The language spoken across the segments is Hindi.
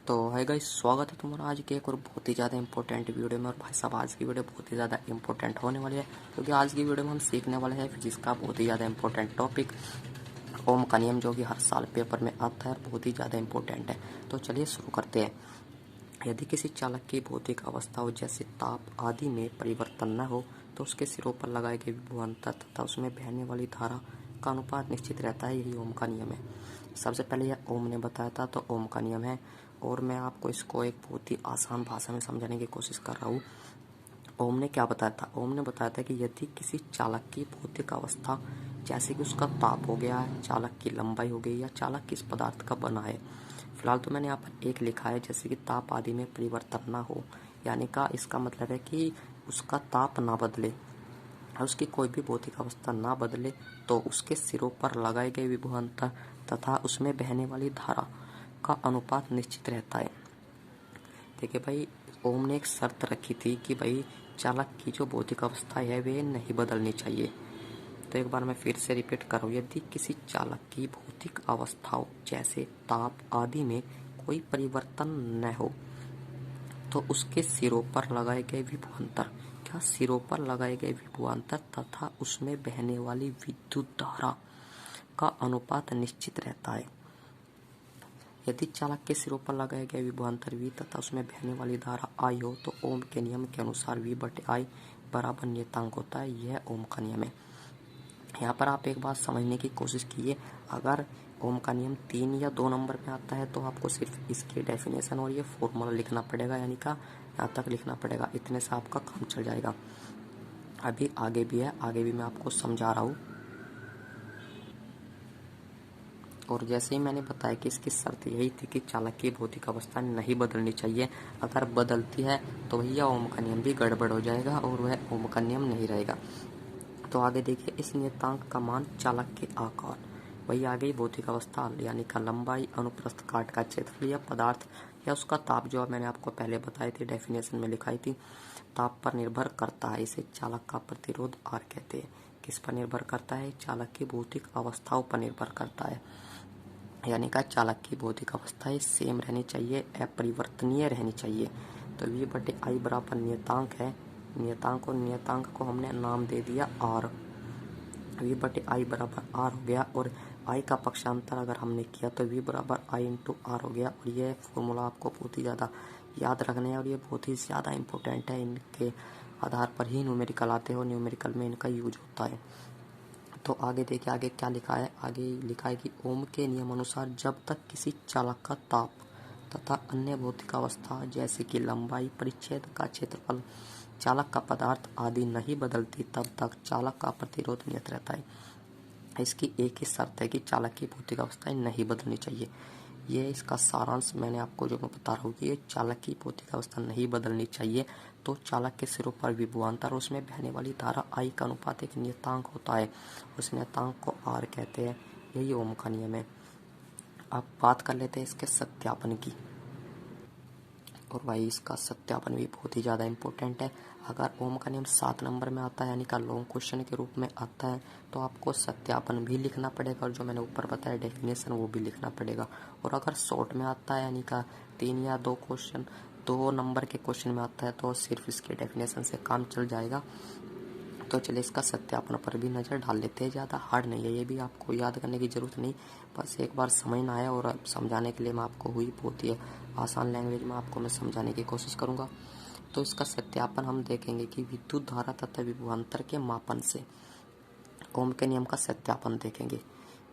तो है गाइस, स्वागत है तुम्हारा आज के एक और बहुत ही ज़्यादा इंपॉर्टेंट वीडियो में। और भाई साहब, आज की वीडियो बहुत ही ज़्यादा इंपॉर्टेंट होने वाली है, क्योंकि आज की वीडियो में हम सीखने वाले हैं फिजिक्स का बहुत ही ज़्यादा इंपॉर्टेंट टॉपिक ओम का नियम, जो कि हर साल पेपर में आता है और बहुत ही ज़्यादा इंपॉर्टेंट है। तो चलिए शुरू करते हैं। यदि किसी चालक की भौतिक अवस्था हो, जैसे ताप आदि में परिवर्तन न हो, तो उसके सिरों पर लगाए गए विभवांतर तथा उसमें बहने वाली धारा का अनुपात निश्चित रहता है। यही ओम का नियम है। सबसे पहले यह ओम ने बताया था, तो ओम का नियम है, और मैं आपको इसको एक बहुत ही आसान भाषा में समझाने की कोशिश कर रहा हूँ। ओम ने क्या बताया था? ओम ने बताया था कि यदि किसी चालक की भौतिक अवस्था, जैसे कि उसका ताप हो गया, चालक की लंबाई हो गई, या चालक किस पदार्थ का बना है। फिलहाल तो मैंने यहाँ पर एक लिखा है, जैसे कि ताप आदि में परिवर्तन ना हो, यानी का इसका मतलब है कि उसका ताप ना बदले और उसकी कोई भी भौतिक अवस्था ना बदले, तो उसके सिरों पर लगाए गए विभवांतर तथा उसमें बहने वाली धारा का अनुपात निश्चित रहता है। देखिए भाई, ओम ने एक शर्त रखी थी कि भाई चालक की जो भौतिक अवस्था है वे नहीं बदलनी चाहिए। तो एक बार मैं फिर से रिपीट कर रहा हूँ, यदि किसी चालक की भौतिक अवस्थाओं जैसे ताप आदि में कोई परिवर्तन न हो, तो उसके सिरों पर लगाए गए विभवांतर, क्या सिरों पर लगाए गए विभवांतर तथा उसमें बहने वाली विद्युत धारा का अनुपात निश्चित रहता है। यदि चालक के सिरों पर लगाए गए विभवांतर V तथा उसमें बहने वाली धारा I हो, तो ओम के नियम के अनुसार V/I बराबर नियतांक होता है। यह ओम का नियम है। यहाँ पर आप एक बात समझने की कोशिश कीजिए। अगर ओम का नियम 3 या 2 नंबर में आता है, तो आपको सिर्फ इसकी डेफिनेशन और ये फॉर्मूला लिखना पड़ेगा, यानी का यहाँ तक लिखना पड़ेगा। इतने से आपका काम चल जाएगा। अभी आगे भी है, आगे भी मैं आपको समझा रहा हूँ। और जैसे ही मैंने बताया कि इसकी शर्त यही थी कि चालक की भौतिक अवस्था नहीं बदलनी चाहिए। अगर बदलती है तो भैया ओम का नियम भी गड़बड़ हो जाएगा और वह ओम का नियम नहीं रहेगा। तो आगे देखिए, इस नियतांक का मान चालक के आकार, वही आ गई भौतिक अवस्था, यानी का लंबाई, अनुप्रस्थ काट का क्षेत्रफल या पदार्थ या उसका ताप, जो मैंने आपको पहले बताई थी, डेफिनेशन में लिखाई थी, ताप पर निर्भर करता है। इसे चालक का प्रतिरोध R कहते हैं। किस पर निर्भर करता है? चालक की भौतिक अवस्थाओं पर निर्भर करता है, यानी का चालक की भौतिक अवस्थाएं सेम रहनी चाहिए, अपरिवर्तनीय रहनी चाहिए। तो V/I बराबर नियतांक है, नियतांक, और नियतांक को हमने नाम दे दिया R। V/I बराबर R हो गया, और I का पक्षांतर अगर हमने किया तो V बराबर I इंटू R हो गया। और ये फॉर्मूला आपको बहुत ही ज़्यादा याद रखना है, और ये बहुत ही ज़्यादा इंपॉर्टेंट है। इनके आधार पर ही न्यूमेरिकल आते हो, न्यूमेरिकल में इनका यूज होता है। तो आगे देखिए, आगे क्या लिखा है? आगे लिखा है कि ओम के नियम अनुसार जब तक किसी चालक का ताप तथा अन्य भौतिक अवस्था, जैसे कि लंबाई, परिच्छेद का क्षेत्रफल, चालक का पदार्थ आदि नहीं बदलती, तब तक चालक का प्रतिरोध नियत रहता है। इसकी एक ही शर्त है कि चालक की भौतिक अवस्थाएं नहीं बदलनी चाहिए। ये इसका सारांश मैंने आपको जो मैं बता रहा हूँ कि ये चालक की भौतिक अवस्था नहीं बदलनी चाहिए, तो चालक के सिरों पर विभवांतर, उसमें बहने वाली धारा I का अनुपात एक नियतांक होता है। उस नियतांक को R कहते हैं। यही ओम का नियम है। अब बात कर लेते हैं इसके सत्यापन की। और भाई, इसका सत्यापन भी बहुत ही ज़्यादा इम्पोर्टेंट है। अगर ओम का नियम 7 नंबर में आता है, यानी का लॉन्ग क्वेश्चन के रूप में आता है, तो आपको सत्यापन भी लिखना पड़ेगा, और जो मैंने ऊपर बताया डेफिनेशन वो भी लिखना पड़ेगा। और अगर शॉर्ट में आता है, यानी का 3 या 2 नंबर के क्वेश्चन में आता है, तो सिर्फ इसके डेफिनेशन से काम चल जाएगा। तो चलिए इसका सत्यापन पर भी नज़र डाल लेते हैं। ज़्यादा हार्ड नहीं है, ये भी आपको याद करने की ज़रूरत नहीं, बस एक बार समझना है। और समझाने के लिए मैं आपको हुई बहुत ही आसान लैंग्वेज में आपको मैं समझाने की कोशिश करूँगा। तो इसका सत्यापन हम देखेंगे कि विद्युत धारा तथा विभवांतर के मापन से ओम के नियम का सत्यापन देखेंगे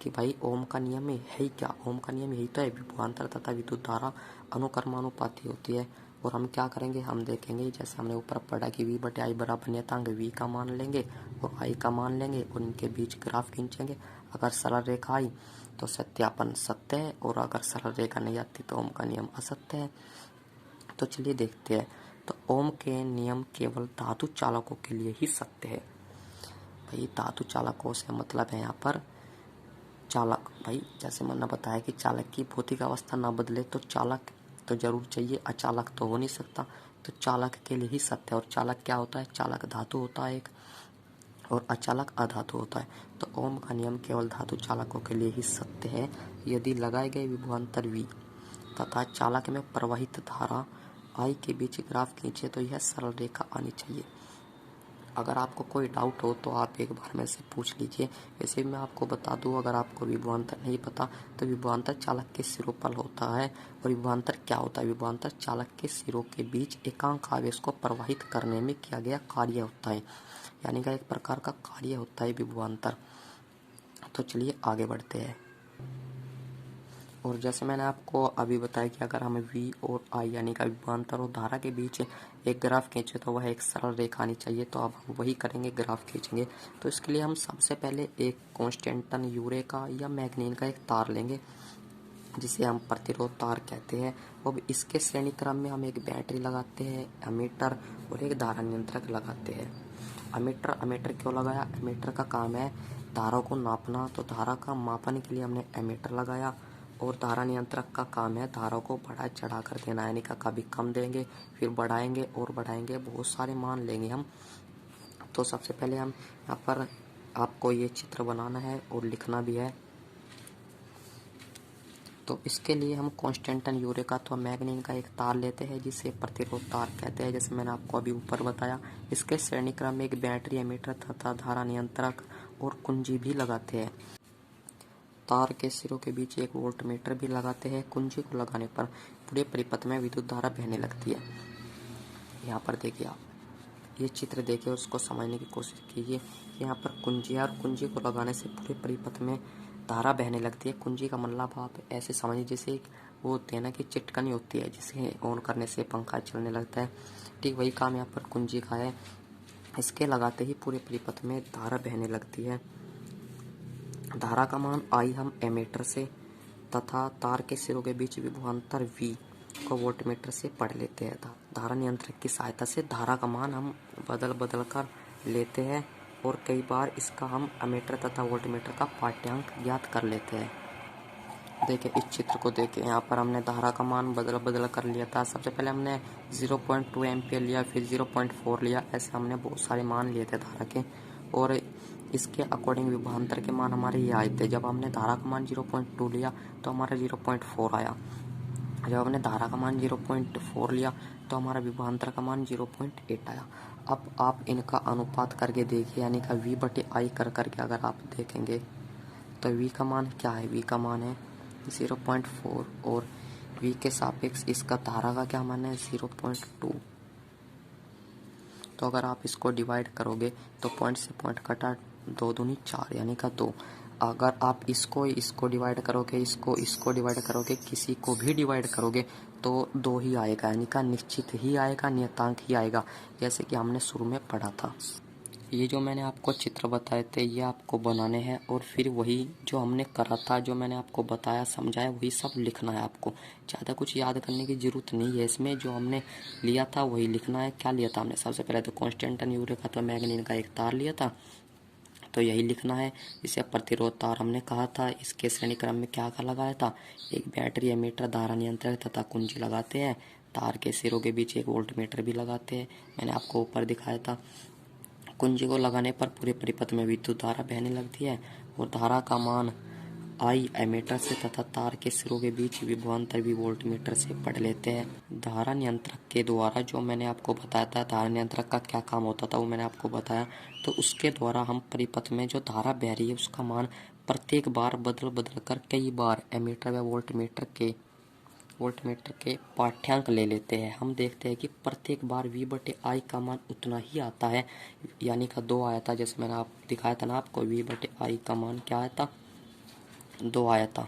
कि भाई ओम का नियम में है ही क्या। ओम का नियम यही तो है, विभवांतर तथा विद्युत धारा अनुक्रमानुपाती होती है। और हम क्या करेंगे, हम देखेंगे जैसे हमने ऊपर पढ़ा कि V/I बराबर नियतांक V का मान लेंगे और I का मान लेंगे, और इनके बीच ग्राफ खींचेंगे। अगर सरल रेखा आई तो सत्यापन सत्य है, और अगर सरल रेखा नहीं आती तो ओम का नियम असत्य है। तो चलिए देखते हैं। तो ओम के नियम केवल धातु चालकों के लिए ही सत्य है। भाई, धातु चालकों से मतलब है यहाँ पर चालक। भाई, जैसे मैंने बताया कि चालक की भौतिक अवस्था ना बदले, तो चालक तो जरूर चाहिए, अचालक तो हो नहीं सकता। तो चालक के लिए ही सत्य है। और चालक क्या होता है? चालक धातु होता है एक, और अचालक अधातु होता है। तो ओम का नियम केवल धातु चालकों के लिए ही सत्य है। यदि लगाए गए विभवांतर V तथा चालक में प्रवाहित धारा I के बीच ग्राफ खींचे तो यह सरल रेखा आनी चाहिए। अगर आपको कोई डाउट हो तो आप एक बार मेरे से पूछ लीजिए। वैसे मैं आपको बता दूं, अगर आपको विभवांतर नहीं पता तो विभवांतर चालक के सिरों पर होता है। और विभवांतर क्या होता है? विभवांतर चालक के सिरों के बीच एकांक आवेश को प्रवाहित करने में किया गया कार्य होता है, यानी कि एक प्रकार का कार्य होता है विभवांतर। तो चलिए आगे बढ़ते हैं। और जैसे मैंने आपको अभी बताया कि अगर हमें V और I यानी कि विभवांतर और धारा के बीच एक ग्राफ खींचे तो वह एक सरल रेखा आनी चाहिए। तो अब हम वही करेंगे, ग्राफ खींचेंगे। तो इसके लिए हम सबसे पहले एक कॉन्स्टेंटन यूरेका या मैग्नीन का एक तार लेंगे, जिसे हम प्रतिरोध तार कहते हैं। अब इसके श्रेणी क्रम में हम एक बैटरी लगाते हैं, एमीटर और एक धारा नियंत्रक लगाते हैं। एमीटर क्यों लगाया? एमीटर का काम है धारा को नापना, तो धारा का मापन के लिए हमने एमीटर लगाया। और धारा नियंत्रक का काम है धारा को बढ़ा चढ़ा कर देना, यानी कि कभी कम देंगे फिर बढ़ाएंगे और बढ़ाएंगे, बहुत सारे मान लेंगे हम। तो सबसे पहले हम यहाँ पर आपको ये चित्र बनाना है और लिखना भी है। तो इसके लिए हम कॉन्स्टेंटन यूरेका अथवा मैग्नीन का एक तार लेते हैं, जिसे प्रतिरोध तार कहते हैं, जैसे मैंने आपको अभी ऊपर बताया। इसके श्रेणी क्रम में एक बैटरी, एमीटर तथा धारा नियंत्रक और कुंजी भी लगाते हैं। तार के सिरों के बीच एक वोल्टमीटर भी लगाते हैं। कुंजी को लगाने पर पूरे परिपथ में विद्युत धारा बहने लगती है। यहाँ पर देखिए, आप ये चित्र देखिए और उसको समझने की कोशिश कीजिए। यहाँ पर कुंजी है और कुंजी को लगाने से पूरे परिपथ में धारा बहने लगती है। कुंजी का मतलब आप ऐसे समझिए जैसे वो होती है ना कि चिटकनी होती है, जिसे ऑन करने से पंखा चलने लगता है। ठीक वही काम यहाँ पर कुंजी का है। इसके लगाते ही पूरे परिपथ में धारा बहने लगती है। धारा का मान I हम एमीटर से तथा तार के सिरों के बीच विभवांतर V को वोल्टमीटर से पढ़ लेते हैं। धारा नियंत्रक की सहायता से धारा का मान हम बदल बदल कर लेते हैं और कई बार इसका हम एमीटर तथा वोल्टमीटर का पाठ्यांक ज्ञात कर लेते हैं। देखिए इस चित्र को देखिए, यहाँ पर हमने धारा का मान बदल बदल कर लिया था। सबसे पहले हमने 0.2 एम्पियर लिया, फिर 0.4 लिया, ऐसे हमने बहुत सारे मान लिए थे धारा के। और इसके अकॉर्डिंग विभवांतर के मान हमारे ये आए थे। जब हमने धारा का मान 0.2 लिया तो हमारा 0.4 आया। जब हमने धारा का मान 0.4 लिया तो हमारा विभवांतर का मान 0.8 आया। अब आप इनका अनुपात करके देखिए, यानी कि V/I कर करके अगर आप देखेंगे तो V का मान क्या है? V का मान है 0.4 और V के सापेक्ष इसका धारा का क्या मान है? 0.2। तो अगर आप इसको डिवाइड करोगे तो पॉइंट से पॉइंट कटा, 2 दूनी 4 यानी का 2। अगर आप इसको डिवाइड करोगे, इसको डिवाइड करोगे, किसी को भी डिवाइड करोगे तो 2 ही आएगा, यानी का निश्चित ही आएगा, नियतांक ही आएगा, जैसे कि हमने शुरू में पढ़ा था। ये जो मैंने आपको चित्र बताए थे ये आपको बनाने हैं और फिर वही जो हमने करा था, जो मैंने आपको बताया समझाया, वही सब लिखना है आपको। ज़्यादा कुछ याद करने की ज़रूरत नहीं है इसमें, जो हमने लिया था वही लिखना है। क्या लिया था हमने? सबसे पहले तो कॉन्स्टेंटन यूरेका अथवा मैग्नीन का एक तार लिया था, तो यही लिखना है। इसे प्रतिरोध तार हमने कहा था। इसके श्रेणी क्रम में क्या क्या लगाया था? एक बैटरी, एमीटर, धारा नियंत्रक तथा कुंजी लगाते हैं। तार के सिरों के बीच एक वोल्टमीटर भी लगाते हैं, मैंने आपको ऊपर दिखाया था। कुंजी को लगाने पर पूरे परिपथ में विद्युत धारा बहने लगती है और धारा का मान I एमीटर से तथा तार के सिरों के बीच विभवांतर भी वोल्टमीटर से पढ़ लेते हैं। धारा नियंत्रक के द्वारा, जो मैंने आपको बताया था धारा नियंत्रक का क्या काम होता था वो मैंने आपको बताया। तो उसके द्वारा हम परिपथ में जो धारा बह रही है उसका मान प्रत्येक बार बदल बदल कर कई बार एमीटर व वोल्टमीटर के पाठ्यांक ले लेते हैं। हम देखते हैं कि प्रत्येक बार V/I का मान उतना ही आता है, यानी का 2 आया था। जैसे मैंने आप दिखाया था ना आपको, V/I का मान क्या आया था? 2 आया था।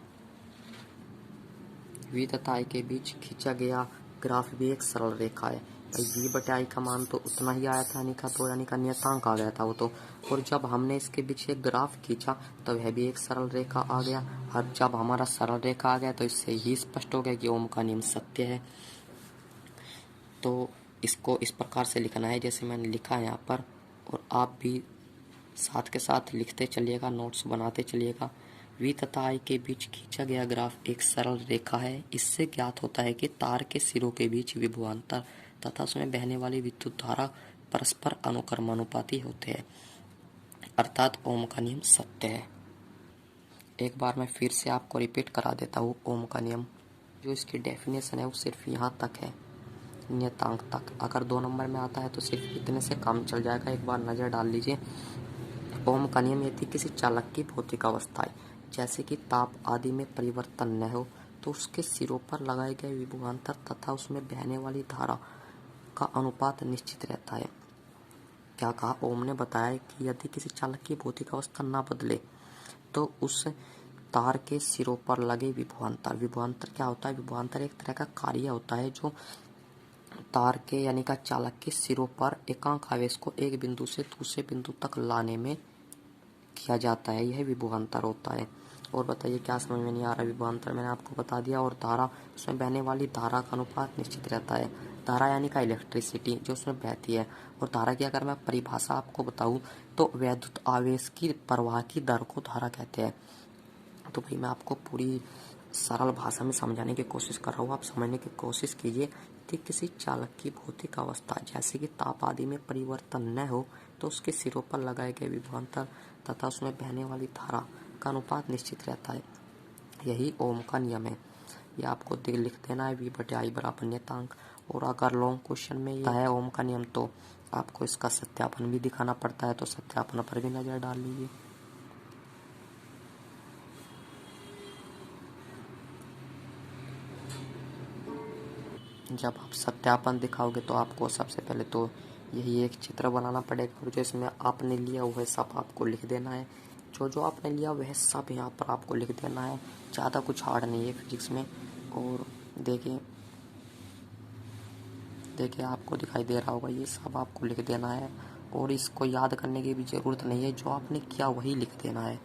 V तथा I के बीच खींचा गया ग्राफ भी एक सरल रेखा है। V/I का मान तो उतना ही आया था, यानी का 2, यानी का नियतांक आ गया था वो तो। और जब हमने इसके पीछे एक ग्राफ खींचा तो वह भी एक सरल रेखा आ गया। और जब हमारा सरल रेखा आ गया तो इससे ही स्पष्ट हो गया कि ओम का नियम सत्य है। तो इसको इस प्रकार से लिखना है जैसे मैंने लिखा है यहाँ पर, और आप भी साथ के साथ लिखते चलिएगा, नोट्स बनाते चलिएगा। V तथा I के बीच खींचा गया ग्राफ एक सरल रेखा है। इससे ज्ञात होता है कि तार के सिरों के बीच विभवांतर तथा उसमें बहने वाली विद्युत धारा परस्पर अनुक्रमानुपाती होते हैं, अर्थात ओम का नियम सत्य है। एक बार मैं फिर से आपको रिपीट करा देता हूँ ओम का नियम। जो इसकी डेफिनेशन है वो सिर्फ यहाँ तक है, नियतांक तक। अगर 2 नंबर में आता है तो सिर्फ इतने से काम चल जाएगा। एक बार नज़र डाल लीजिए। ओम का नियम यदि किसी चालक की भौतिक अवस्थाएं जैसे कि ताप आदि में परिवर्तन न हो तो उसके सिरों पर लगाए गए विभवांतर तथा उसमें बहने वाली धारा का अनुपात निश्चित रहता है। क्या कहा? ओम ने बताया कि यदि किसी चालक की भौतिक अवस्था ना बदले तो उस तार के सिरों पर लगे विभवांतर, विभवांतर क्या होता है? विभवांतर एक तरह का कार्य होता है जो तार के यानी का चालक के सिरों पर एकांक आवेश को एक बिंदु से दूसरे बिंदु तक लाने में किया जाता है। यह विभवांतर होता है। और बताइए क्या समझ में नहीं आ रहा? विभवांतर मैंने आपको बता दिया। और धारा, उसमें बहने वाली धारा का अनुपात निश्चित रहता है। धारा यानी का इलेक्ट्रिसिटी जो उसमें बहती है। और धारा की अगर मैं परिभाषा आपको बताऊं तो वैद्युत आवेश की प्रवाह की दर को धारा कहते हैं। तो भाई मैं आपको पूरी सरल भाषा में समझाने की कोशिश कर रहा हूँ, आप समझने की कोशिश कीजिए कि किसी चालक की भौतिक अवस्था जैसे कि ताप आदि में परिवर्तन न हो तो उसके सिरों पर लगाए गए विभवांतर तथा उसमें बहने वाली धारा का अनुपात निश्चित रहता है। यही ओम का नियम है। ये आपको लिख देना है V/I बराबर नियतांक। और अगर लॉन्ग क्वेश्चन में ये है ओम का नियम तो आपको इसका सत्यापन भी दिखाना पड़ता है, तो सत्यापन पर भी नजर डाल लीजिए। जब आप सत्यापन दिखाओगे तो आपको सबसे पहले तो यही एक चित्र बनाना पड़ेगा और जो इसमें आपने लिया वह सब आपको लिख देना है। जो आपने लिया वह सब यहाँ पर आपको लिख देना है। ज़्यादा कुछ हार्ड नहीं है फिजिक्स में। और देखिए आपको दिखाई दे रहा होगा, ये सब आपको लिख देना है। और इसको याद करने की भी ज़रूरत नहीं है, जो आपने किया वही लिख देना है।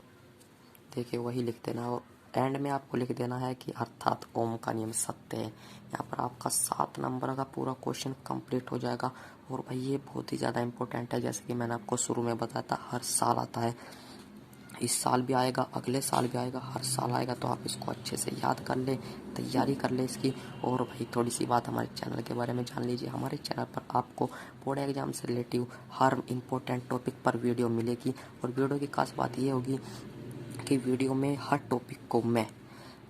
देखिए वही लिख देना है। और एंड में आपको लिख देना है कि अर्थात ओम का नियम सत्य है। यहाँ पर आपका 7 नंबर का पूरा क्वेश्चन कंप्लीट हो जाएगा। और भाई ये बहुत ही ज़्यादा इंपॉर्टेंट है, जैसे कि मैंने आपको शुरू में बताया था, हर साल आता है। इस साल भी आएगा, अगले साल भी आएगा, हर साल आएगा। तो आप इसको अच्छे से याद कर ले, तैयारी कर ले इसकी। और भाई थोड़ी सी बात हमारे चैनल के बारे में जान लीजिए। हमारे चैनल पर आपको बोर्ड एग्जाम से रिलेटिव हर इम्पोर्टेंट टॉपिक पर वीडियो मिलेगी। और वीडियो की खास बात ये होगी कि वीडियो में हर टॉपिक को मैं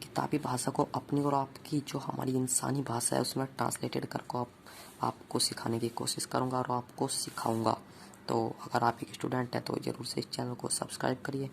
किताबी भाषा को अपनी और आपकी जो हमारी इंसानी भाषा है उसमें ट्रांसलेटेड करके आपको सिखाने की कोशिश करूँगा और आपको सिखाऊंगा। तो अगर आप एक स्टूडेंट हैं तो ज़रूर से इस चैनल को सब्सक्राइब करिए।